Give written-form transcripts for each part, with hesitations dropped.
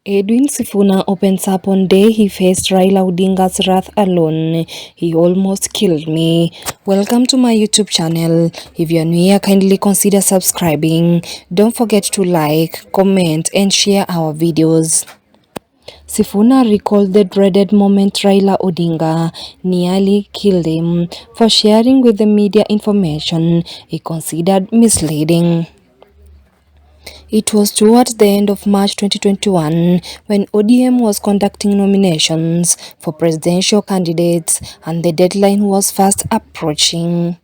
Edwin Sifuna opens up on day he faced Raila Odinga's wrath alone. He almost killed me. Welcome to my YouTube channel. If you're new here, kindly consider subscribing. Don't forget to like, comment and share our videos. Sifuna recalled the dreaded moment Raila Odinga nearly killed him for sharing with the media information he considered misleading. It was towards the end of March 2021 when ODM was conducting nominations for presidential candidates and the deadline was fast approaching.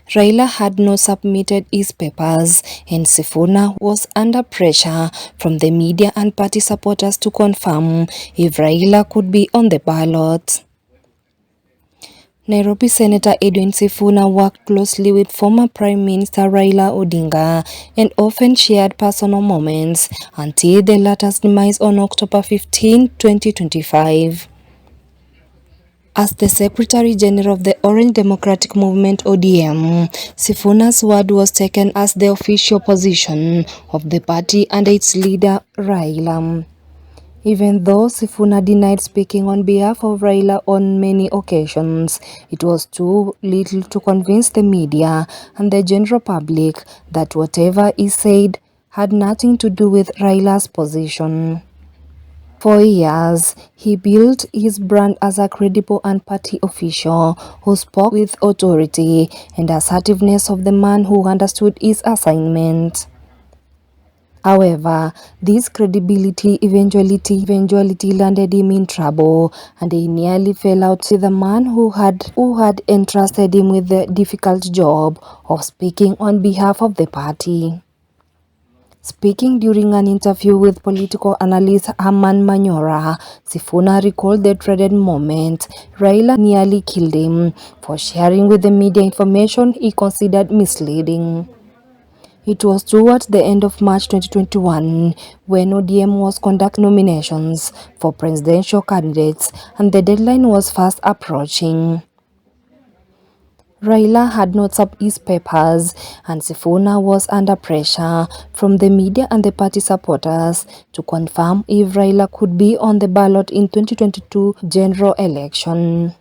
Raila had not submitted his papers and Sifuna was under pressure from the media and party supporters to confirm if Raila could be on the ballot. Nairobi Senator Edwin Sifuna worked closely with former Prime Minister Raila Odinga and often shared personal moments until the latter's demise on October 15, 2025. As the Secretary General of the Orange Democratic Movement (ODM), Sifuna's word was taken as the official position of the party and its leader Raila. Even though Sifuna denied speaking on behalf of Raila on many occasions, it was too little to convince the media and the general public that whatever he said had nothing to do with Raila's position. For years, he built his brand as a credible and party official who spoke with authority and assertiveness of the man who understood his assignment. However, this credibility eventually landed him in trouble, and he nearly fell out with the man who had entrusted him with the difficult job of speaking on behalf of the party. Speaking during an interview with political analyst Herman Manyora, Sifuna recalled the dreaded moment Raila nearly killed him for sharing with the media information he considered misleading. It was towards the end of March 2021 when ODM was conducting nominations for presidential candidates and the deadline was fast approaching. Raila had not submitted his papers and Sifuna was under pressure from the media and the party supporters to confirm if Raila could be on the ballot in 2022 general election.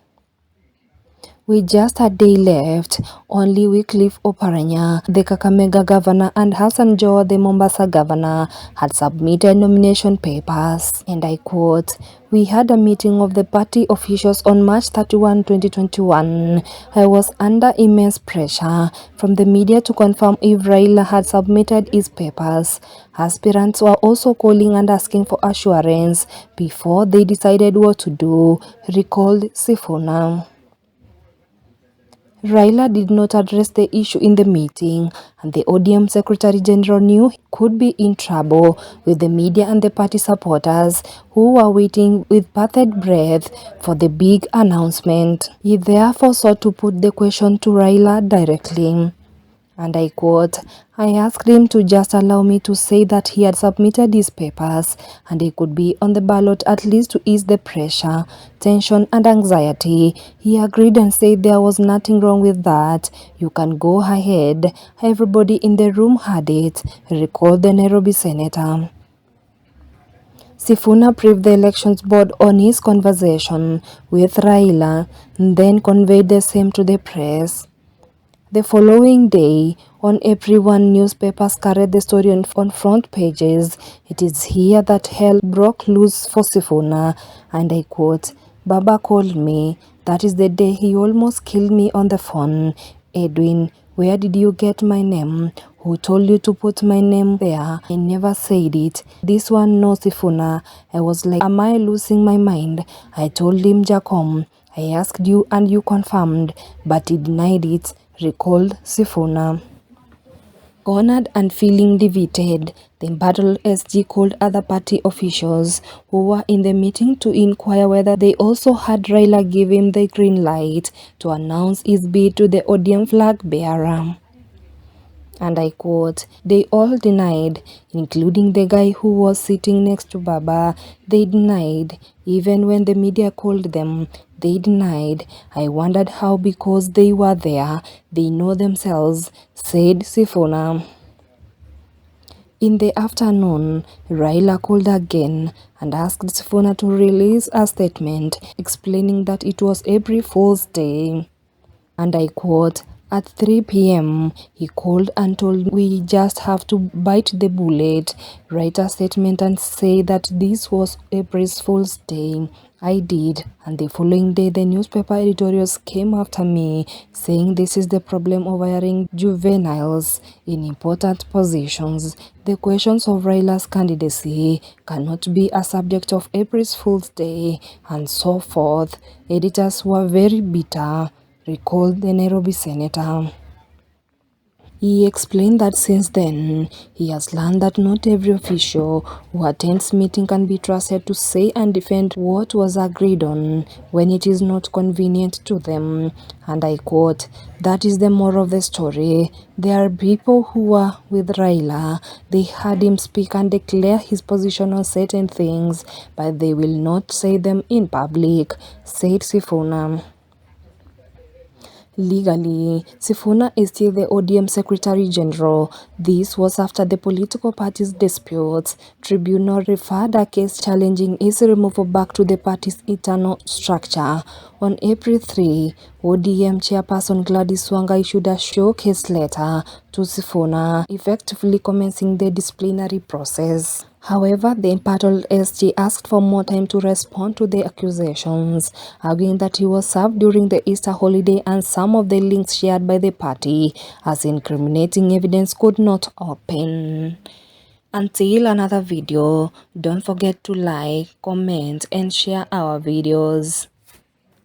With just a day left, only Wycliffe Oparanya, the Kakamega governor, and Hassan Joho, the Mombasa governor, had submitted nomination papers. And I quote, "We had a meeting of the party officials on March 31, 2021. I was under immense pressure from the media to confirm if Raila had submitted his papers. Aspirants were also calling and asking for assurance before they decided what to do," recalled Sifuna. Raila did not address the issue in the meeting, and the ODM Secretary General knew he could be in trouble with the media and the party supporters who were waiting with bated breath for the big announcement. He therefore sought to put the question to Raila directly. And I quote, "I asked him to just allow me to say that he had submitted his papers and he could be on the ballot at least to ease the pressure, tension and anxiety. He agreed and said there was nothing wrong with that. You can go ahead. Everybody in the room heard it," recalled the Nairobi senator. Sifuna briefed the elections board on his conversation with Raila and then conveyed the same to the press. The following day, on April 1, newspapers carried the story on front pages. It is here that hell broke loose for Sifuna, and I quote, "Baba called me. That is the day he almost killed me on the phone. Edwin, where did you get my name? Who told you to put my name there? I never said it. This one knows Sifuna." I was like, am I losing my mind? I told him, "Jacom, I asked you and you confirmed," but he denied it, recalled Sifuna. Cornered and feeling defeated, the embattled SG called other party officials who were in the meeting to inquire whether they also had Raila give him the green light to announce his bid to the ODM flag bearer. And I quote, "They all denied, including the guy who was sitting next to Baba. They denied, even when the media called them. They denied. I wondered how, because they were there. They know themselves," said Sifuna. In the afternoon, Raila called again and asked Sifuna to release a statement explaining that it was April Fool's Day. And I quote, "At 3 p.m., he called and told we just have to bite the bullet, write a statement and say that this was April Fool's Day. I did, and the following day the newspaper editorials came after me, saying this is the problem of hiring juveniles in important positions. The questions of Raila's candidacy cannot be a subject of April Fool's Day," and so forth. Editors were very bitter, recalled the Nairobi senator. He explained that since then, he has learned that not every official who attends meeting can be trusted to say and defend what was agreed on when it is not convenient to them. And I quote, "That is the moral of the story. There are people who are with Raila. They heard him speak and declare his position on certain things, but they will not say them in public," said Sifuna. Legally, Sifuna is still the ODM Secretary General. This was after the political party's disputes. Tribunal referred a case challenging his removal back to the party's internal structure. On April 3, ODM chairperson Gladys Wanga issued a showcase letter to Sifuna, effectively commencing the disciplinary process. However, the embattled SG asked for more time to respond to the accusations, arguing that he was served during the Easter holiday and some of the links shared by the party as incriminating evidence could not open. Until another video, don't forget to like, comment, and share our videos.